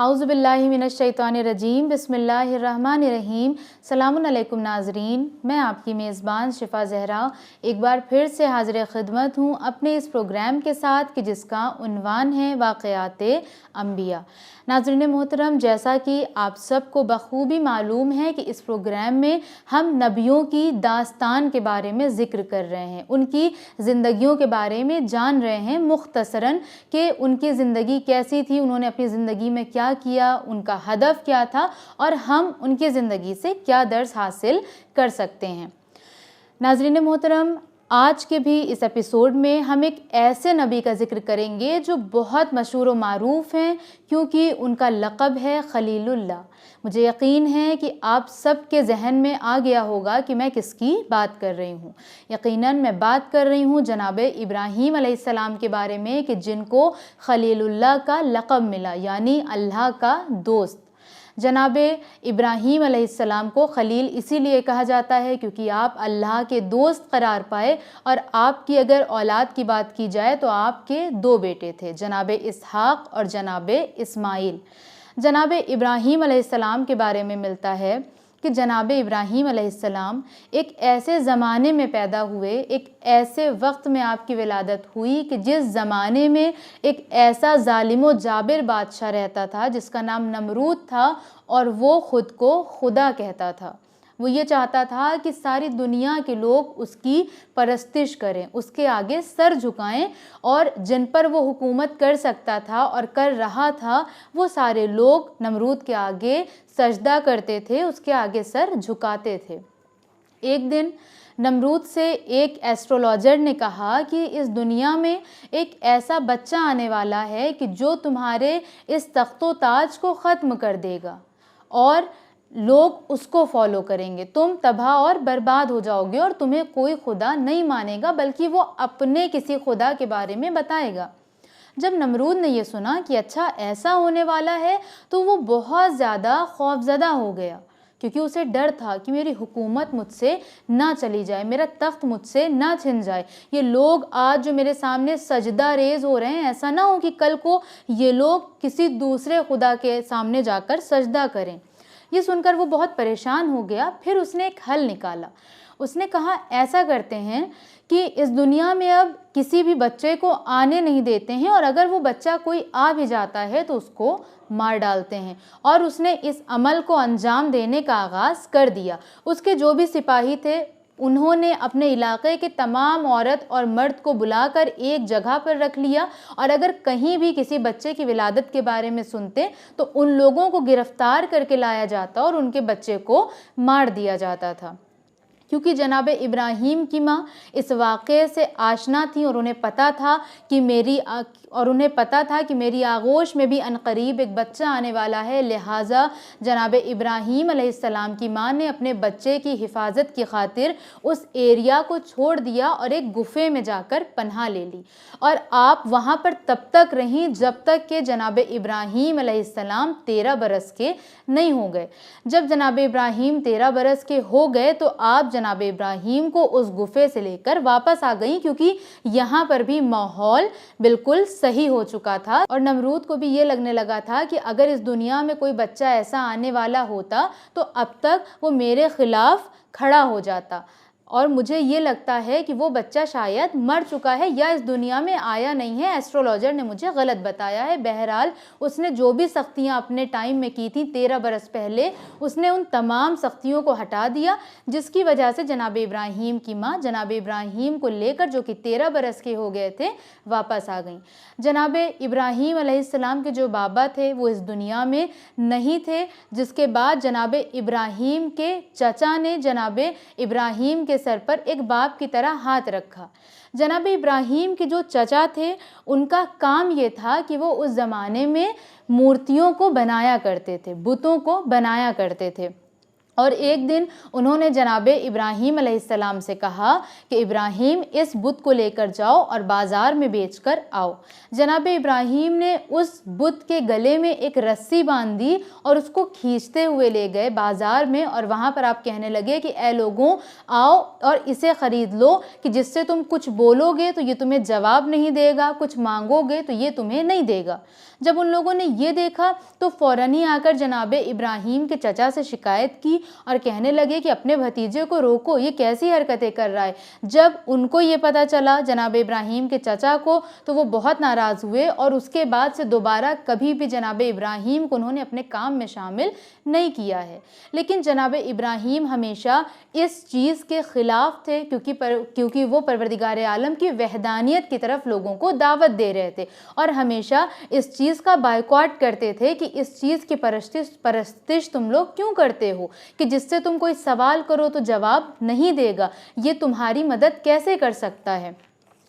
आऊज़ु बिल्लाहि मिनश्शैतानिर्रजीम बिस्मिल्लाहिर्रहमानिर्रहीम। सलामुन अलैकुम नाज़रीन, मैं आपकी मेज़बान शिफ़ा ज़हरा एक बार फिर से हाज़िर ख़िदमत हूँ अपने इस प्रोग्राम के साथ कि जिसका उन्वान है वाक़याते अंबिया। नाज़रीन मोहतरम, जैसा कि आप सबको बख़ूबी मालूम है कि इस प्रोग्राम में हम नबियों की दास्तान के बारे में ज़िक्र कर रहे हैं, उनकी ज़िंदगियों के बारे में जान रहे हैं मुख्तसरन कि उनकी ज़िंदगी कैसी थी, उन्होंने अपनी ज़िंदगी में क्या किया, उनका हदफ क्या था और हम उनकी ज़िंदगी से क्या दर्स हासिल कर सकते हैं। नाज़रीन मोहतरम, आज के भी इस एपिसोड में हम एक ऐसे नबी का ज़िक्र करेंगे जो बहुत मशहूर व मारूफ़ हैं क्योंकि उनका लक़ब है खलीलुल्लाह। मुझे यकीन है कि आप सब के ज़हन में आ गया होगा कि मैं किसकी बात कर रही हूँ। यकीनन मैं बात कर रही हूँ जनाब इब्राहीम अलैहिस्सलाम के बारे में कि जिनको खलीलुल्लाह का लक़ब मिला, यानी अल्लाह का दोस्त। जनाब इब्राहीम अलैहिस्सलाम को खलील इसीलिए कहा जाता है क्योंकि आप अल्लाह के दोस्त करार पाए और आपकी अगर औलाद की बात की जाए तो आपके दो बेटे थे, जनाब इसहाक़ और जनाब इस्माईल। जनाब इब्राहीम अलैहिस्सलाम के बारे में मिलता है कि जनाब इब्राहीम अलैहिस्सलाम एक ऐसे ज़माने में पैदा हुए, एक ऐसे वक्त में आपकी विलादत हुई कि जिस ज़माने में एक ऐसा ज़ालिम व जाबिर बादशाह रहता था जिसका नाम नमरूद था और वो ख़ुद को खुदा कहता था। वो ये चाहता था कि सारी दुनिया के लोग उसकी परस्तिश करें, उसके आगे सर झुकाएं और जिन पर वो हुकूमत कर सकता था और कर रहा था वो सारे लोग नमरूद के आगे सजदा करते थे, उसके आगे सर झुकाते थे। एक दिन नमरूद से एक एस्ट्रोलॉजर ने कहा कि इस दुनिया में एक ऐसा बच्चा आने वाला है कि जो तुम्हारे इस तख्तो ताज को ख़त्म कर देगा और लोग उसको फॉलो करेंगे, तुम तबाह और बर्बाद हो जाओगे और तुम्हें कोई खुदा नहीं मानेगा बल्कि वो अपने किसी खुदा के बारे में बताएगा। जब नमरूद ने ये सुना कि अच्छा ऐसा होने वाला है तो वो बहुत ज़्यादा खौफज़दा हो गया क्योंकि उसे डर था कि मेरी हुकूमत मुझसे ना चली जाए, मेरा तख्त मुझसे ना छिन जाए। ये लोग आज जो मेरे सामने सजदा रेज़ हो रहे हैं, ऐसा ना हो कि कल को ये लोग किसी दूसरे खुदा के सामने जाकर सजदा करें। ये सुनकर वो बहुत परेशान हो गया। फिर उसने एक हल निकाला। उसने कहा ऐसा करते हैं कि इस दुनिया में अब किसी भी बच्चे को आने नहीं देते हैं और अगर वो बच्चा कोई आ भी जाता है तो उसको मार डालते हैं। और उसने इस अमल को अंजाम देने का आगाज़ कर दिया। उसके जो भी सिपाही थे उन्होंने अपने इलाके के तमाम औरत और मर्द को बुलाकर एक जगह पर रख लिया और अगर कहीं भी किसी बच्चे की विलादत के बारे में सुनते तो उन लोगों को गिरफ्तार करके लाया जाता और उनके बच्चे को मार दिया जाता था। क्योंकि जनाब इब्राहीम की माँ इस वाक़े से आशना थी और उन्हें पता था कि मेरी आगोश में भी अनकरीब एक बच्चा आने वाला है, लिहाजा जनाब इब्राहीम अलैहिस्सलाम की माँ ने अपने बच्चे की हिफाजत की खातिर उस एरिया को छोड़ दिया और एक गुफ़े में जाकर पनाह ले ली और आप वहाँ पर तब तक रहीं जब तक कि जनाब इब्राहीम अलैहिस्सलाम 13 बरस के नहीं हो गए। जब जनाब इब्राहीम 13 बरस के हो गए तो आप जनाब इब्राहीम को उस गुफ़े से लेकर वापस आ गई क्योंकि यहाँ पर भी माहौल बिल्कुल सही हो चुका था और नमरूद को भी ये लगने लगा था कि अगर इस दुनिया में कोई बच्चा ऐसा आने वाला होता तो अब तक वो मेरे ख़िलाफ़ खड़ा हो जाता और मुझे ये लगता है कि वो बच्चा शायद मर चुका है या इस दुनिया में आया नहीं है, एस्ट्रोलॉजर ने मुझे गलत बताया है। बहरहाल उसने जो भी सख्तियाँ अपने टाइम में की थी 13 बरस पहले, उसने उन तमाम सख्तियों को हटा दिया जिसकी वजह से जनाब इब्राहीम की माँ जनाब इब्राहीम को लेकर जो कि 13 बरस के हो गए थे वापस आ गई। जनाब इब्राहीम अलैहिस्सलाम के जो बाबा थे वो इस दुनिया में नहीं थे, जिसके बाद जनाब इब्राहीम के चचा ने जनाब इब्राहीम के सर पर एक बाप की तरह हाथ रखा। जनाब इब्राहीम के जो चचा थे उनका काम ये था कि वो उस ज़माने में मूर्तियों को बनाया करते थे, बुतों को बनाया करते थे। और एक दिन उन्होंने जनाब इब्राहीम अलैहिस्सलाम से कहा कि इब्राहीम इस बुत को लेकर जाओ और बाज़ार में बेच कर आओ। जनाब इब्राहीम ने उस बुत के गले में एक रस्सी बांध दी और उसको खींचते हुए ले गए बाज़ार में और वहाँ पर आप कहने लगे कि ऐ लोगों आओ और इसे ख़रीद लो कि जिससे तुम कुछ बोलोगे तो ये तुम्हें जवाब नहीं देगा, कुछ मांगोगे तो ये तुम्हें नहीं देगा। جب ان لوگوں نے یہ دیکھا تو فوراً ہی آ کر جناب ابراہیم کے چچا سے شکایت کی اور کہنے لگے کہ اپنے بھتیجے کو روکو، یہ کیسی حرکتیں کر رہا ہے۔ جب ان کو یہ پتہ چلا جناب ابراہیم کے چچا کو تو وہ بہت ناراض ہوئے اور اس کے بعد سے دوبارہ کبھی بھی جناب ابراہیم کو انہوں نے اپنے کام میں شامل نہیں کیا ہے۔ لیکن جناب ابراہیم ہمیشہ اس چیز کے خلاف تھے کیونکہ وہ پروردگار عالم کی وحدانیت کی طرف لوگوں کو دعوت دے رہے تھے اور ہمیشہ اس چیز کا بائیکاٹ کرتے تھے کہ اس چیز کی پرستش تم لوگ کیوں کرتے ہو کہ جس سے تم کوئی سوال کرو تو جواب نہیں دے گا، یہ تمہاری مدد کیسے کر سکتا ہے۔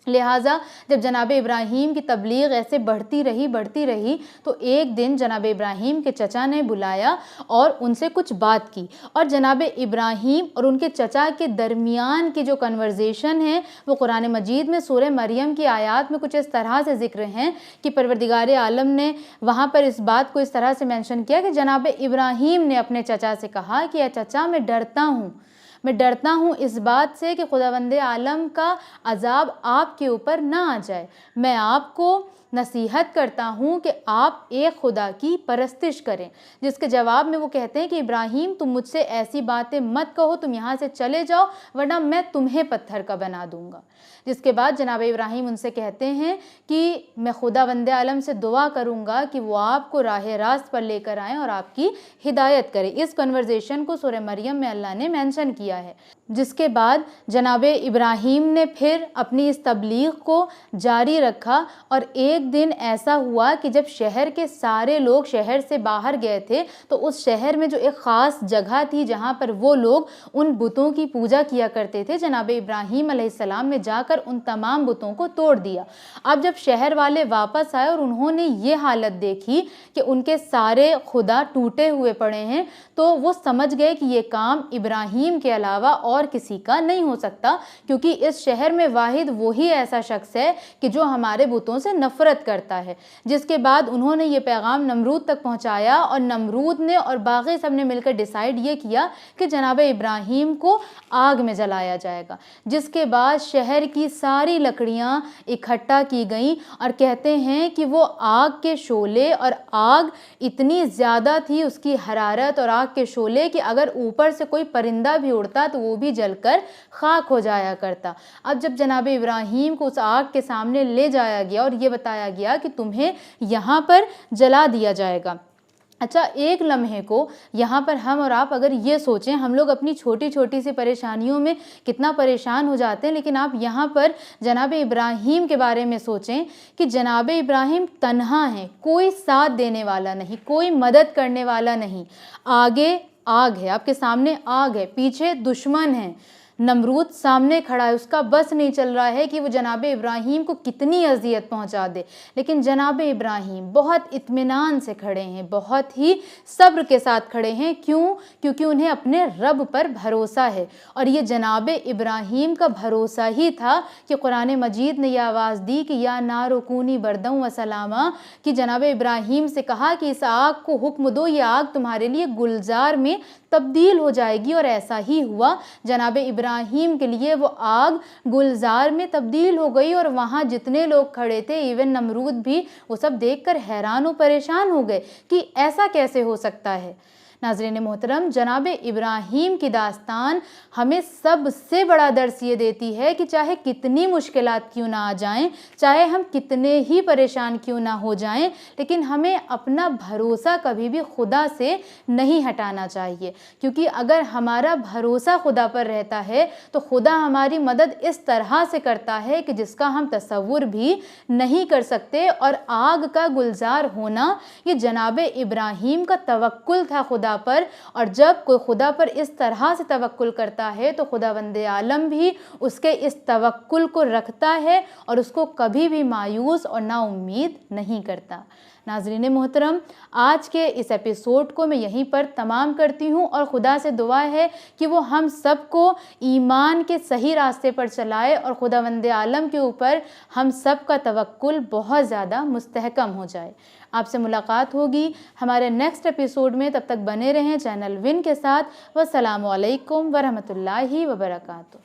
لہٰذا جب جناب ابراہیم کی تبلیغ ایسے بڑھتی رہی تو ایک دن جناب ابراہیم کے چچا نے بلایا اور ان سے کچھ بات کی، اور جناب ابراہیم اور ان کے چچا کے درمیان کی جو کنورزیشن ہے وہ قرآن مجید میں سورہ مریم کی آیات میں کچھ اس طرح سے ذکر ہیں کہ پروردگار عالم نے وہاں پر اس بات کو اس طرح سے مینشن کیا کہ جناب ابراہیم نے اپنے چچا سے کہا کہ اے چچا، میں ڈرتا ہوں اس بات سے کہ خداوند عالم کا عذاب آپ کے اوپر نہ آ جائے۔ میں آپ کو نصیحت کرتا ہوں کہ آپ ایک خدا کی پرستش کریں۔ جس کے جواب میں وہ کہتے ہیں کہ ابراہیم، تم مجھ سے ایسی باتیں مت کہو، تم یہاں سے چلے جاؤ ورنہ میں تمہیں پتھر کا بنا دوں گا۔ جس کے بعد جناب ابراہیم ان سے کہتے ہیں کہ میں خداوند عالم سے دعا کروں گا کہ وہ آپ کو راہ راست پر لے کر آئیں اور آپ کی ہدایت کریں۔ اس کنورزیشن کو سورہ مریم میں اللہ نے مینشن کیا ہے۔ جس کے بعد جناب ابراہیم نے پھر اپنی اس تبلیغ کو جاری رکھا اور ایک دن ایسا ہوا کہ جب شہر کے سارے لوگ شہر سے باہر گئے تھے تو اس شہر میں جو ایک خاص جگہ تھی جہاں پر وہ لوگ ان بتوں کی پوجا کیا کرتے تھے، جناب ابراہیم علیہ السلام نے جا کر ان تمام بتوں کو توڑ دیا۔ اب جب شہر والے واپس آئے اور انہوں نے یہ حالت دیکھی کہ ان کے سارے خدا ٹوٹے ہوئے پڑے ہیں تو وہ سمجھ گئے کہ یہ کام ابراہیم کے علاوہ اور کسی کا نہیں ہو سکتا، کیونکہ اس شہر میں واحد وہی ایسا شخص ہے کہ جو ہمارے بتوں سے نفرت کرتا ہے۔ جس کے بعد انہوں نے یہ پیغام نمرود تک پہنچایا اور نمرود نے اور باقی سب نے مل کر ڈیسائیڈ یہ کیا کہ جناب ابراہیم کو آگ میں جلایا جائے گا۔ جس کے بعد شہر کی ساری لکڑیاں اکٹھا کی گئیں اور کہتے ہیں کہ وہ آگ کے شعلے، اور آگ اتنی زیادہ تھی اس کی حرارت اور آگ کے شعلے کہ اگر اوپر سے کوئی پرندہ بھی اڑتا تو وہ بھی جل کر خاک ہو جایا کرتا۔ اب جب جناب ابراہیم کو اس آگ کے سامنے لے جایا گیا اور یہ بتایا گیا کہ تمہیں یہاں پر جلا دیا جائے گا۔ اچھا، ایک لمحے کو یہاں پر ہم اور آپ اگر یہ سوچیں، ہم لوگ اپنی چھوٹی چھوٹی سی پریشانیوں میں کتنا پریشان ہو جاتے ہیں، لیکن آپ یہاں پر جناب ابراہیم کے بارے میں سوچیں کہ جناب ابراہیم تنہا ہیں، کوئی ساتھ دینے والا نہیں، کوئی مدد کرنے والا نہیں۔ آگے آگ ہے، آپ کے سامنے آگ ہے، پیچھے دشمن ہیں، نمرود سامنے کھڑا ہے، اس کا بس نہیں چل رہا ہے کہ وہ جناب ابراہیم کو کتنی اذیت پہنچا دے، لیکن جناب ابراہیم بہت اطمینان سے کھڑے ہیں، بہت ہی صبر کے ساتھ کھڑے ہیں۔ کیونکہ انہیں اپنے رب پر بھروسہ ہے، اور یہ جناب ابراہیم کا بھروسہ ہی تھا کہ قرآن مجید نے یہ آواز دی کہ یا نار کونی برداً و سلاما، کہ جناب ابراہیم سے کہا کہ اس آگ کو حکم دو، یہ آگ تمہارے لیے گلزار میں تبدیل ہو جائے گی، اور ایسا ہی ہوا۔ جناب ابراہیم کے لیے وہ آگ گلزار میں تبدیل ہو گئی، اور وہاں جتنے لوگ کھڑے تھے، ایون نمرود بھی، وہ سب دیکھ کر حیران و پریشان ہو گئے کہ ایسا کیسے ہو سکتا ہے۔ ناظرین محترم، جناب ابراہیم کی داستان ہمیں سب سے بڑا درس یہ دیتی ہے کہ چاہے کتنی مشکلات کیوں نہ آ جائیں، چاہے ہم کتنے ہی پریشان کیوں نہ ہو جائیں، لیکن ہمیں اپنا بھروسہ کبھی بھی خدا سے نہیں ہٹانا چاہیے، کیونکہ اگر ہمارا بھروسہ خدا پر رہتا ہے تو خدا ہماری مدد اس طرح سے کرتا ہے کہ جس کا ہم تصور بھی نہیں کر سکتے۔ اور آگ کا گلزار ہونا یہ جناب ابراہیم کا توکل تھا خدا پر، اور جب کوئی خدا پر اس طرح سے توکل کرتا ہے تو خداوند عالم بھی اس کے اس توکل کو رکھتا ہے اور اس کو کبھی بھی مایوس اور نا امید نہیں کرتا۔ ناظرین محترم، آج کے اس ایپیسوڈ کو میں یہیں پر تمام کرتی ہوں، اور خدا سے دعا ہے کہ وہ ہم سب کو ایمان کے صحیح راستے پر چلائے اور خداوند عالم کے اوپر ہم سب کا توکل بہت زیادہ مستحکم ہو جائے۔ آپ سے ملاقات ہوگی ہمارے نیکسٹ ایپیسوڈ میں، تب تک بنے رہیں چینل ون کے ساتھ۔ والسلام علیکم ورحمۃ اللہ وبرکاتہ۔